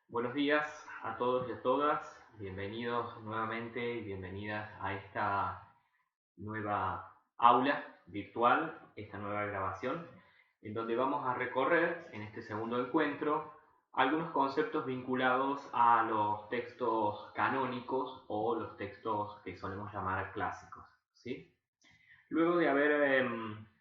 Buenos días a todos y a todas. Bienvenidos nuevamente y bienvenidas a esta nueva aula virtual, esta nueva grabación, en donde vamos a recorrer en este segundo encuentro algunos conceptos vinculados a los textos canónicos o los textos que solemos llamar clásicos, ¿sí? Luego de haber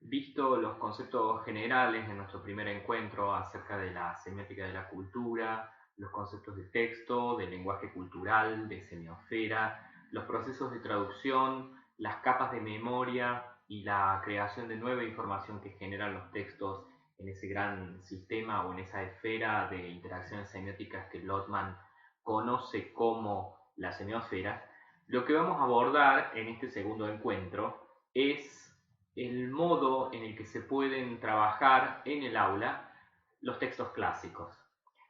visto los conceptos generales en nuestro primer encuentro acerca de la semiótica de la cultura, los conceptos de texto, de lenguaje cultural, de semiosfera, los procesos de traducción, las capas de memoria y la creación de nueva información que generan los textos en ese gran sistema o en esa esfera de interacciones semióticas que Lotman conoce como la semiosfera, lo que vamos a abordar en este segundo encuentro es el modo en el que se pueden trabajar en el aula los textos clásicos.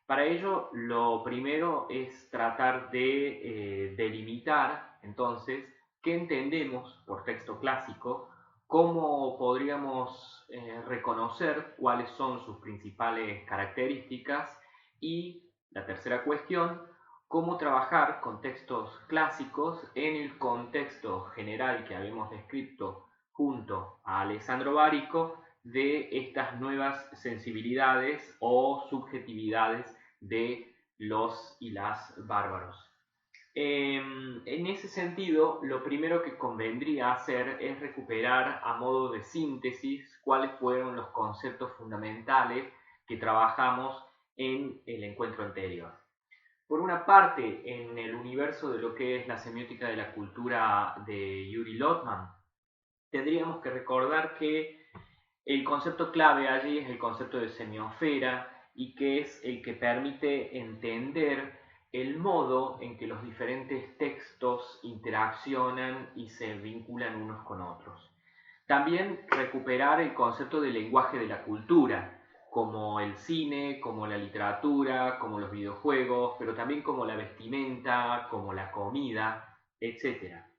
Para ello, lo primero es tratar de delimitar, entonces, qué entendemos por texto clásico, cómo podríamos reconocer cuáles son sus principales características y, la tercera cuestión, cómo trabajar con textos clásicos en el contexto general que habíamos descrito junto a Alessandro Barico de estas nuevas sensibilidades o subjetividades de los y las bárbaros. En ese sentido, lo primero que convendría hacer es recuperar a modo de síntesis cuáles fueron los conceptos fundamentales que trabajamos en el encuentro anterior. Por una parte, en el universo de lo que es la semiótica de la cultura de Yuri Lotman, tendríamos que recordar que el concepto clave allí es el concepto de semiosfera y que es el que permite entender el modo en que los diferentes textos interaccionan y se vinculan unos con otros. También recuperar el concepto del lenguaje de la cultura, como el cine, como la literatura, como los videojuegos, pero también como la vestimenta, como la comida, etcétera.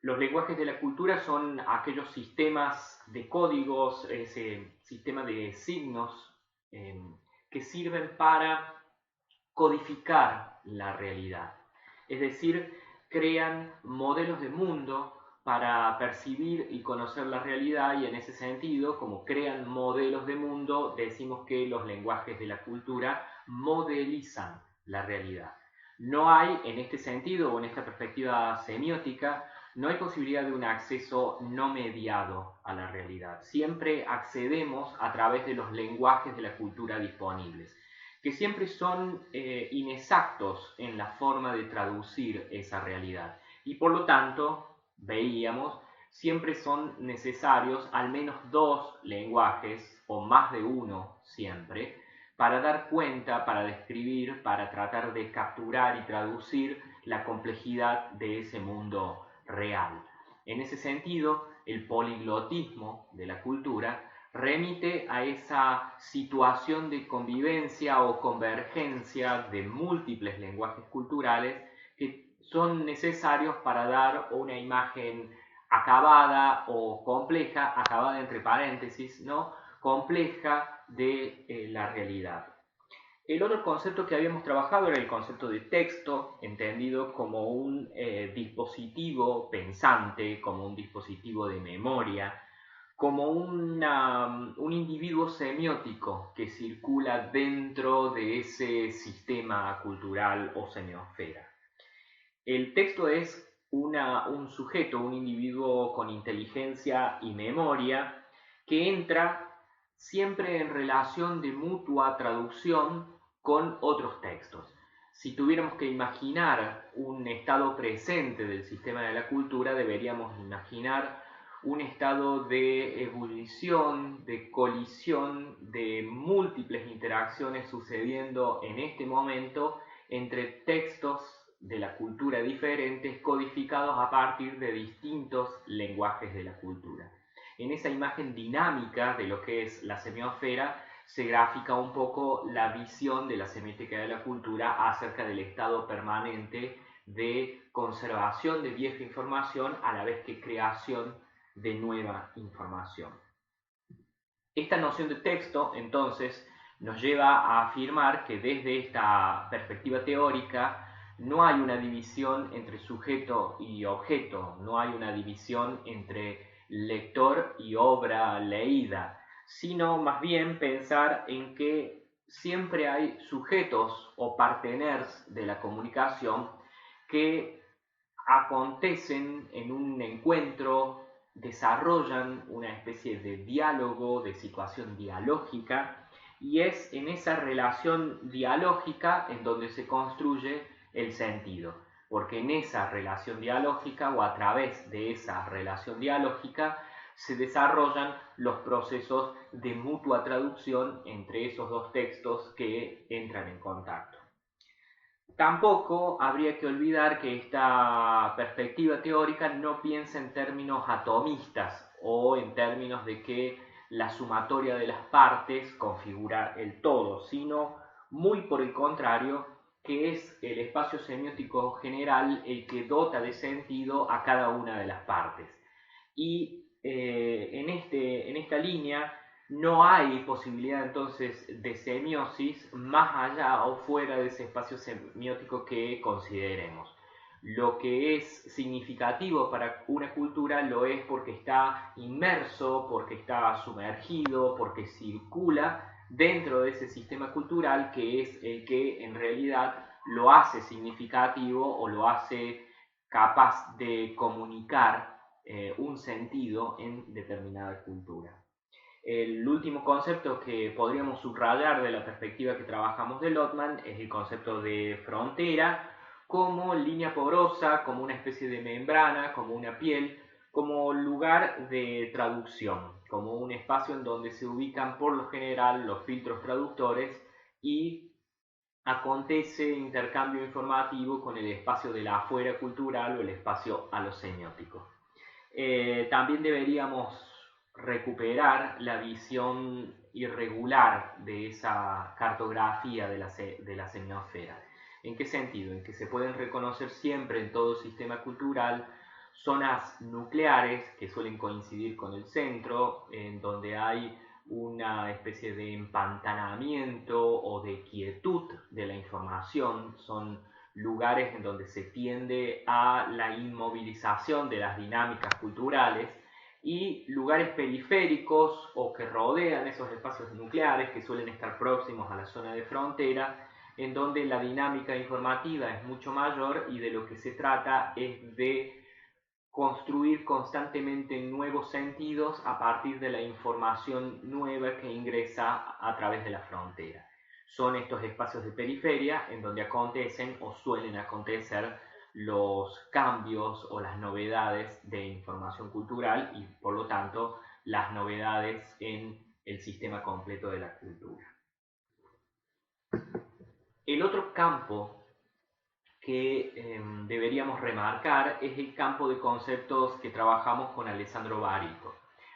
Los lenguajes de la cultura son aquellos sistemas de códigos, ese sistema de signos eh, que sirven para codificar la realidad. Es decir, crean modelos de mundo para percibir y conocer la realidad y en ese sentido, como crean modelos de mundo, decimos que los lenguajes de la cultura modelizan la realidad. No hay, en este sentido o en esta perspectiva semiótica, no hay posibilidad de un acceso no mediado a la realidad. Siempre accedemos a través de los lenguajes de la cultura disponibles, que siempre son inexactos en la forma de traducir esa realidad. Y por lo tanto, veíamos, siempre son necesarios al menos dos lenguajes, o más de uno siempre, para dar cuenta, para describir, para tratar de capturar y traducir la complejidad de ese mundo real. En ese sentido, el poliglotismo de la cultura remite a esa situación de convivencia o convergencia de múltiples lenguajes culturales que son necesarios para dar una imagen acabada o compleja, acabada entre paréntesis, ¿no? Compleja de la realidad. El otro concepto que habíamos trabajado era el concepto de texto, entendido como un dispositivo pensante, como un dispositivo de memoria, como un individuo semiótico que circula dentro de ese sistema cultural o semiosfera. El texto es un sujeto, un individuo con inteligencia y memoria que entra siempre en relación de mutua traducción con otros textos. Si tuviéramos que imaginar un estado presente del sistema de la cultura, deberíamos imaginar un estado de ebullición, de colisión, de múltiples interacciones sucediendo en este momento entre textos de la cultura diferentes codificados a partir de distintos lenguajes de la cultura. En esa imagen dinámica de lo que es la semiosfera se grafica un poco la visión de la semiótica de la cultura acerca del estado permanente de conservación de vieja información a la vez que creación de nueva información. Esta noción de texto, entonces, nos lleva a afirmar que desde esta perspectiva teórica no hay una división entre sujeto y objeto, no hay una división entre lector y obra leída, sino más bien pensar en que siempre hay sujetos o parteners de la comunicación que acontecen en un encuentro, desarrollan una especie de diálogo, de situación dialógica, y es en esa relación dialógica en donde se construye el sentido, porque en esa relación dialógica o a través de esa relación dialógica se desarrollan los procesos de mutua traducción entre esos dos textos que entran en contacto. Tampoco habría que olvidar que esta perspectiva teórica no piensa en términos atomistas o en términos de que la sumatoria de las partes configura el todo, sino muy por el contrario, que es el espacio semiótico general el que dota de sentido a cada una de las partes. Y en esta línea no hay posibilidad entonces de semiosis más allá o fuera de ese espacio semiótico que consideremos. Lo que es significativo para una cultura lo es porque está inmerso, porque está sumergido, porque circula dentro de ese sistema cultural que es el que en realidad lo hace significativo o lo hace capaz de comunicar un sentido en determinada cultura. El último concepto que podríamos subrayar de la perspectiva que trabajamos de Lotman es el concepto de frontera como línea porosa, como una especie de membrana, como una piel, como lugar de traducción, como un espacio en donde se ubican por lo general los filtros traductores y acontece intercambio informativo con el espacio de la afuera cultural o el espacio alosemiótico. También deberíamos recuperar la visión irregular de esa cartografía de la semiosfera. ¿En qué sentido? En que se pueden reconocer siempre en todo sistema cultural zonas nucleares que suelen coincidir con el centro, en donde hay una especie de empantanamiento o de quietud de la información, son lugares en donde se tiende a la inmovilización de las dinámicas culturales, y lugares periféricos o que rodean esos espacios nucleares que suelen estar próximos a la zona de frontera, en donde la dinámica informativa es mucho mayor y de lo que se trata es de construir constantemente nuevos sentidos a partir de la información nueva que ingresa a través de la frontera. Son estos espacios de periferia en donde acontecen o suelen acontecer los cambios o las novedades de información cultural y por lo tanto las novedades en el sistema completo de la cultura. El otro campo que deberíamos remarcar es el campo de conceptos que trabajamos con Alessandro Barico.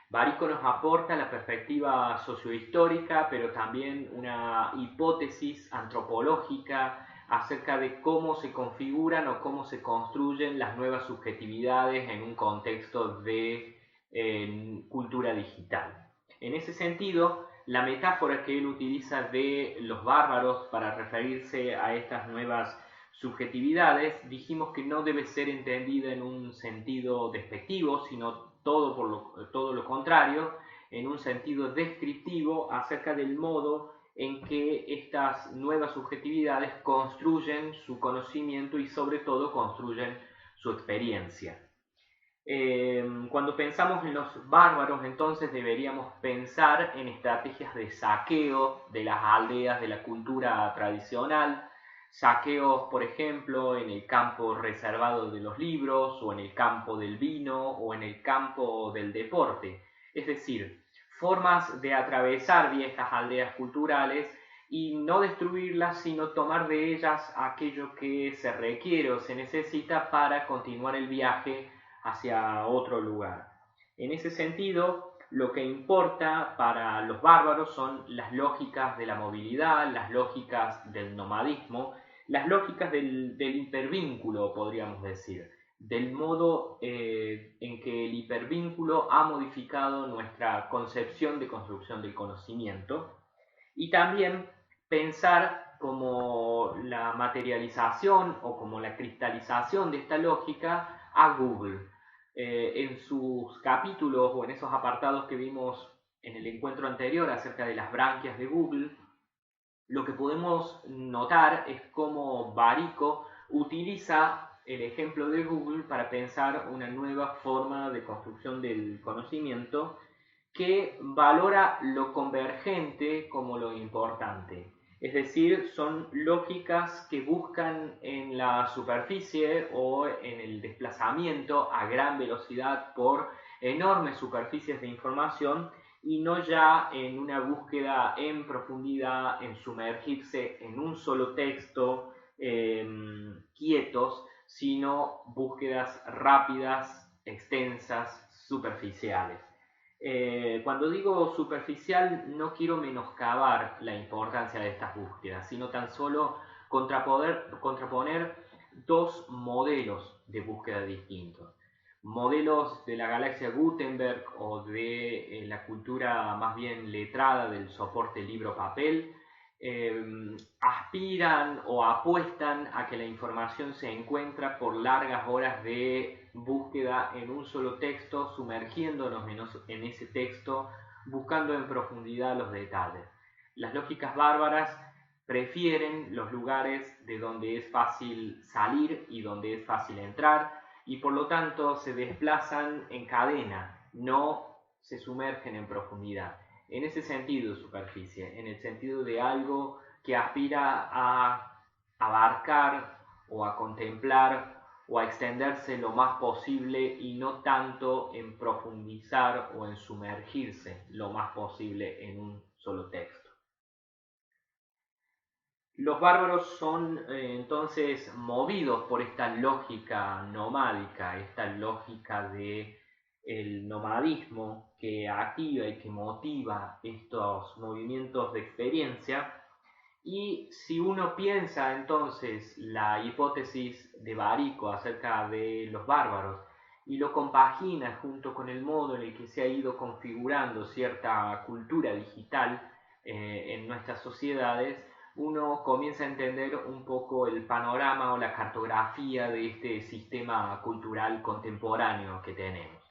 Barico nos aporta la perspectiva sociohistórica, pero también una hipótesis antropológica acerca de cómo se configuran o cómo se construyen las nuevas subjetividades en un contexto de cultura digital. En ese sentido, la metáfora que él utiliza de los bárbaros para referirse a estas nuevas subjetividades, dijimos que no debe ser entendida en un sentido despectivo, sino todo lo contrario, en un sentido descriptivo acerca del modo en que estas nuevas subjetividades construyen su conocimiento y sobre todo construyen su experiencia. Cuando pensamos en los bárbaros, entonces deberíamos pensar en estrategias de saqueo de las aldeas de la cultura tradicional, saqueos, por ejemplo, en el campo reservado de los libros, o en el campo del vino, o en el campo del deporte. Es decir, formas de atravesar viejas aldeas culturales y no destruirlas, sino tomar de ellas aquello que se requiere o se necesita para continuar el viaje hacia otro lugar. En ese sentido, lo que importa para los bárbaros son las lógicas de la movilidad, las lógicas del nomadismo, las lógicas del hipervínculo, podríamos decir, del modo en que el hipervínculo ha modificado nuestra concepción de construcción del conocimiento Y también pensar como la materialización o como la cristalización de esta lógica a Google. En sus capítulos o en esos apartados que vimos en el encuentro anterior acerca de las branquias de Google, lo que podemos notar es cómo Barico utiliza el ejemplo de Google para pensar una nueva forma de construcción del conocimiento que valora lo convergente como lo importante. Es decir, son lógicas que buscan en la superficie o en el desplazamiento a gran velocidad por enormes superficies de información y no ya en una búsqueda en profundidad, en sumergirse en un solo texto, quietos, sino búsquedas rápidas, extensas, superficiales. Cuando digo superficial no quiero menoscabar la importancia de estas búsquedas, sino tan solo contraponer dos modelos de búsqueda distintos. Modelos de la galaxia Gutenberg o de la cultura más bien letrada del soporte libro-papel, aspiran o apuestan a que la información se encuentra por largas horas de búsqueda en un solo texto, sumergiéndonos en ese texto, buscando en profundidad los detalles. Las lógicas bárbaras prefieren los lugares de donde es fácil salir y donde es fácil entrar, y por lo tanto se desplazan en cadena, no se sumergen en profundidad. En ese sentido, superficie, en el sentido de algo que aspira a abarcar o a contemplar o a extenderse lo más posible y no tanto en profundizar o en sumergirse lo más posible en un solo texto. Los bárbaros son entonces movidos por esta lógica nomádica, esta lógica de el nomadismo que activa y que motiva estos movimientos de experiencia. Y si uno piensa entonces la hipótesis de Barico acerca de los bárbaros y lo compagina junto con el modo en el que se ha ido configurando cierta cultura digital en nuestras sociedades, uno comienza a entender un poco el panorama o la cartografía de este sistema cultural contemporáneo que tenemos.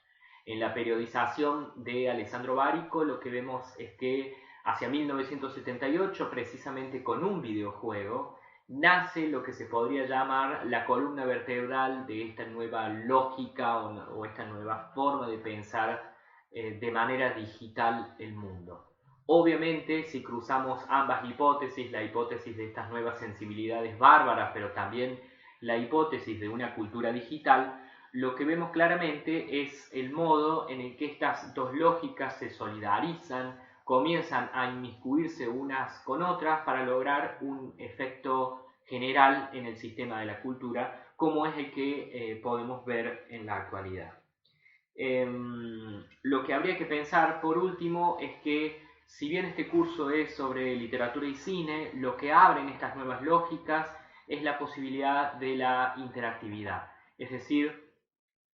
En la periodización de Alessandro Barico lo que vemos es que hacia 1978, precisamente con un videojuego, nace lo que se podría llamar la columna vertebral de esta nueva lógica o esta nueva forma de pensar de manera digital el mundo. Obviamente, si cruzamos ambas hipótesis, la hipótesis de estas nuevas sensibilidades bárbaras, pero también la hipótesis de una cultura digital, lo que vemos claramente es el modo en el que estas dos lógicas se solidarizan, comienzan a inmiscuirse unas con otras para lograr un efecto general en el sistema de la cultura, como es el que podemos ver en la actualidad. Lo que habría que pensar, por último, es que si bien este curso es sobre literatura y cine, lo que abren estas nuevas lógicas es la posibilidad de la interactividad. Es decir,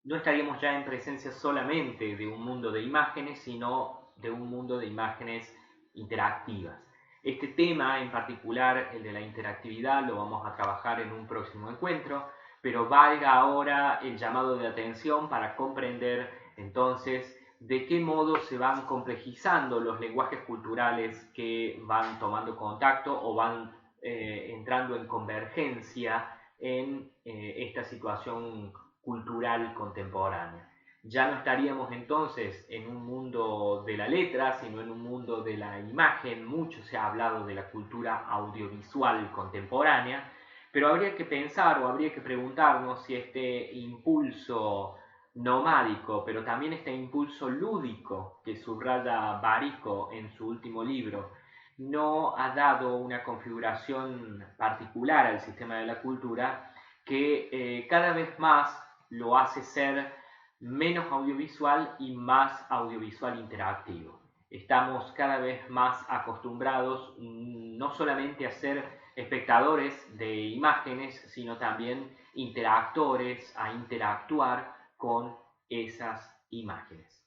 no estaríamos ya en presencia solamente de un mundo de imágenes, sino de un mundo de imágenes interactivas. Este tema en particular, el de la interactividad, lo vamos a trabajar en un próximo encuentro, pero valga ahora el llamado de atención para comprender entonces de qué modo se van complejizando los lenguajes culturales que van tomando contacto o van entrando en convergencia en esta situación cultural contemporánea. Ya no estaríamos entonces en un mundo de la letra, sino en un mundo de la imagen. Mucho se ha hablado de la cultura audiovisual contemporánea, pero habría que pensar o habría que preguntarnos si este impulso nomádico, pero también este impulso lúdico que subraya Barico en su último libro, no ha dado una configuración particular al sistema de la cultura que cada vez más lo hace ser menos audiovisual y más audiovisual interactivo. Estamos cada vez más acostumbrados no solamente a ser espectadores de imágenes, sino también interactores, a interactuar con esas imágenes.